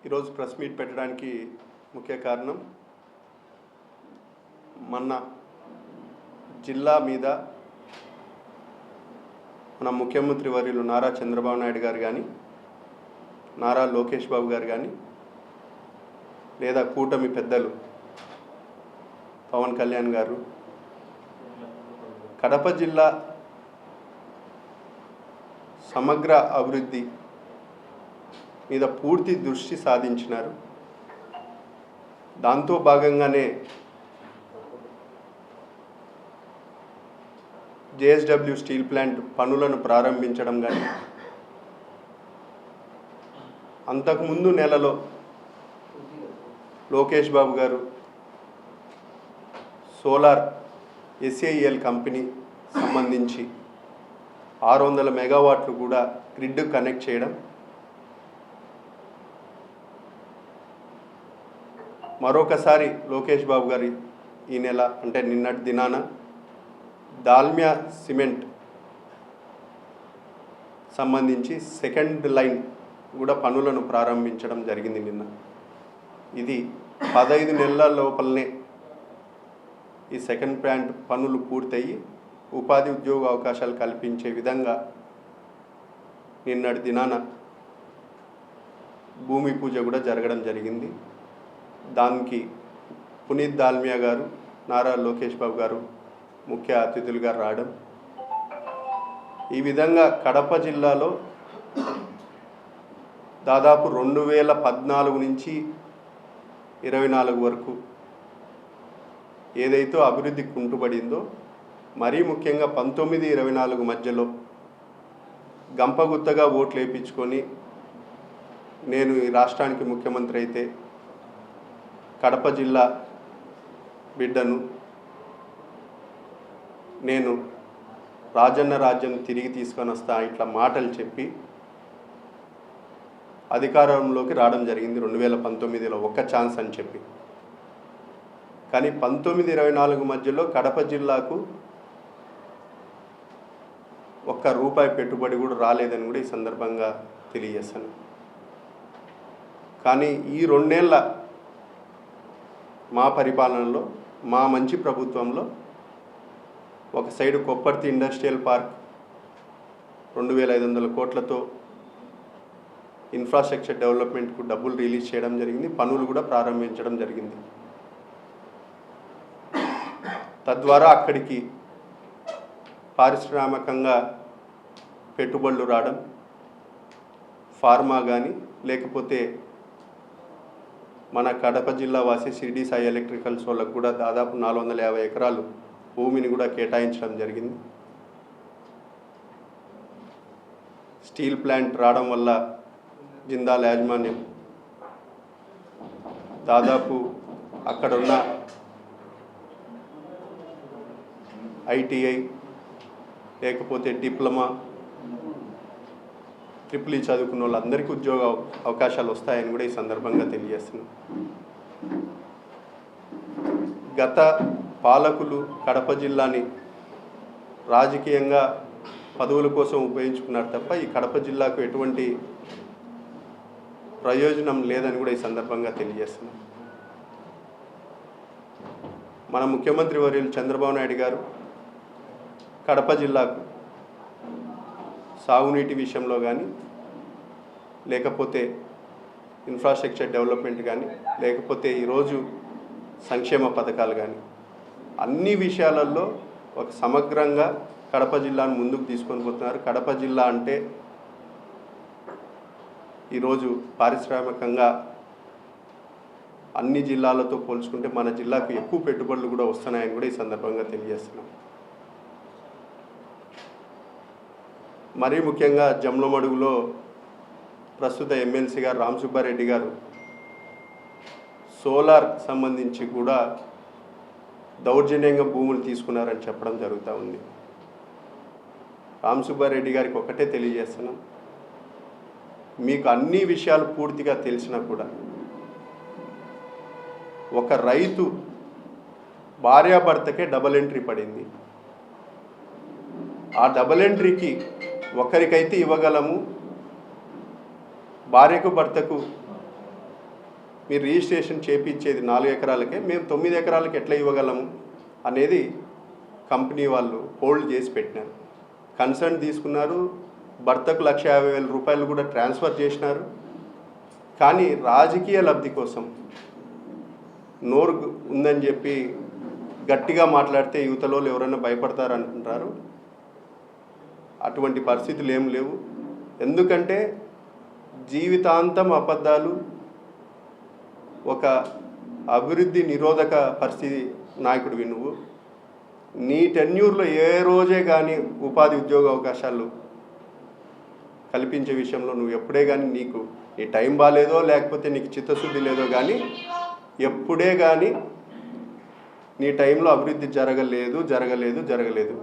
ఈరోజు press meet పెట్టడానికి ముఖ్య కారణం మన జిల్లా మీద మన ముఖ్యమంత్రి వర్యులు నారా చంద్రబాబు నాయుడు గారు కానీ నారా లోకేష్ బాబు గారు కానీ లేదా కూటమి పెద్దలు పవన్ కళ్యాణ్ గారు కడప జిల్లా సమగ్ర అభివృద్ధి మీద పూర్తి దృష్టి సాధించినారు. దాంతో భాగంగానే జేఎస్డబ్ల్యూ స్టీల్ ప్లాంట్ పనులను ప్రారంభించడం కానీ అంతకుముందు నెలలో లోకేష్ బాబు గారు సోలార్ ఎస్ఏఎల్ కంపెనీ సంబంధించి 600 మెగావాట్లు కూడా గ్రిడ్ కనెక్ట్ చేయడం, మరొకసారి లోకేష్ బాబు గారి ఈ నెల అంటే నిన్నటి దినాన దాల్మియా సిమెంట్ సంబంధించి సెకండ్ లైన్ కూడా పనులను ప్రారంభించడం జరిగింది నిన్న. ఇది 15 నెలల లోపలనే ఈ సెకండ్ ప్లాంట్ పనులు పూర్తయి ఉపాధి ఉద్యోగ అవకాశాలు కల్పించే విధంగా నిన్నటి దినాన భూమి పూజ కూడా జరగడం జరిగింది. దానికి పునీత్ దాల్మియా గారు, నారా లోకేష్ బాబు గారు ముఖ్య అతిథులుగా రావడం, ఈ విధంగా కడప జిల్లాలో దాదాపు 2014 నుంచి 24 వరకు ఏదైతే అభివృద్ధి కుంటుపడిందో, మరీ ముఖ్యంగా 19-24 మధ్యలో గంపగుత్తగా ఓట్లు వేయించుకొని నేను ఈ రాష్ట్రానికి ముఖ్యమంత్రి అయితే కడప జిల్లా బిడ్డను, నేను రాజన్న రాజ్యం తిరిగి తీసుకొని వస్తా ఇట్లా మాటలు చెప్పి అధికారంలోకి రావడం జరిగింది 2019లో ఒక్క ఛాన్స్ అని చెప్పి. కానీ 19-24 మధ్యలో కడప జిల్లాకు ₹1 పెట్టుబడి కూడా రాలేదని కూడా ఈ సందర్భంగా తెలియజేస్తాను. కానీ ఈ 2 నెలల మా పరిపాలనలో, మా మంచి ప్రభుత్వంలో ఒక సైడు కొప్పర్తి ఇండస్ట్రియల్ పార్క్ 2500 కోట్లతో ఇన్ఫ్రాస్ట్రక్చర్ డెవలప్మెంట్కు డబ్బులు రిలీజ్ చేయడం జరిగింది, పనులు కూడా ప్రారంభించడం జరిగింది. తద్వారా అక్కడికి పారిశ్రామికంగా పెట్టుబడులు రావడం, ఫార్మా కానీ లేకపోతే మన కడప జిల్లా వాసి షిరిడి సాయి ఎలక్ట్రికల్స్ వాళ్ళకు కూడా దాదాపు 450 ఎకరాలు భూమిని కూడా కేటాయించడం జరిగింది. స్టీల్ ప్లాంట్ రావడం వల్ల జిందాల్ యాజమాన్యం దాదాపు అక్కడున్న ఐటీఐ లేకపోతే డిప్లొమా, ట్రిపుల్ చదువుకున్న వాళ్ళందరికీ ఉద్యోగ అవకాశాలు వస్తాయని కూడా ఈ సందర్భంగా తెలియజేస్తున్నాను. గత పాలకులు కడప జిల్లాని రాజకీయంగా పదవుల కోసం ఉపయోగించుకున్నారు తప్ప ఈ కడప జిల్లాకు ఎటువంటి ప్రయోజనం లేదని కూడా ఈ సందర్భంగా తెలియజేస్తున్నాను. మన ముఖ్యమంత్రి వర్యులు చంద్రబాబు నాయుడు గారు కడప జిల్లాకు సాగునీటి విషయంలో కానీ లేకపోతే ఇన్ఫ్రాస్ట్రక్చర్ డెవలప్మెంట్ కానీ లేకపోతే ఈరోజు సంక్షేమ పథకాలు కానీ అన్ని విషయాలలో ఒక సమగ్రంగా కడప జిల్లాను ముందుకు తీసుకొని పోతున్నారు. కడప జిల్లా అంటే ఈరోజు పారిశ్రామికంగా అన్ని జిల్లాలతో పోల్చుకుంటే మన జిల్లాకు ఎక్కువ పెట్టుబడులు కూడా వస్తున్నాయని కూడా ఈ సందర్భంగా తెలియజేస్తున్నాం. మరీ ముఖ్యంగా జమ్లమడుగులో ప్రస్తుత ఎమ్మెల్సీ గారు రామ్ సుబ్బారెడ్డి గారు సోలార్ సంబంధించి కూడా దౌర్జన్యంగా భూములు తీసుకున్నారని చెప్పడం జరుగుతూ ఉంది. రామ్ సుబ్బారెడ్డి గారికి ఒకటే తెలియజేస్తున్నాం, మీకు అన్ని విషయాలు పూర్తిగా తెలిసినా కూడా ఒక రైతు భార్యాభర్తకే డబుల్ ఎంట్రీ పడింది. ఆ డబుల్ ఎంట్రీకి ఒకరికైతే ఇవ్వగలము, భార్యకు భర్తకు మీరు రిజిస్ట్రేషన్ చేపించేది 4 ఎకరాలకే, మేము 9 ఎకరాలకి ఎట్లా ఇవ్వగలము అనేది కంపెనీ వాళ్ళు హోల్డ్ చేసి పెట్టినారు. కన్సర్న్ తీసుకున్నారు, భర్తకు 1,50,000 రూపాయలు కూడా ట్రాన్స్ఫర్ చేసినారు. కానీ రాజకీయ లబ్ధి కోసం నోరు ఉందని చెప్పి గట్టిగా మాట్లాడితే యువతలో ఎవరైనా భయపడతారంటారు. అటువంటి పరిస్థితులు ఏం లేవు. ఎందుకంటే జీవితాంతం అబద్ధాలు, ఒక అభివృద్ధి నిరోధక పరిస్థితి నాయకుడివి నువ్వు. నీ టెన్యూర్లో ఏ రోజే కానీ ఉపాధి ఉద్యోగ అవకాశాలు కల్పించే విషయంలో నువ్వు ఎప్పుడే కానీ నీకు నీ టైం బాగాలేదో లేకపోతే నీకు చిత్తశుద్ధి లేదో కానీ ఎప్పుడే కానీ నీ టైంలో అభివృద్ధి జరగలేదు.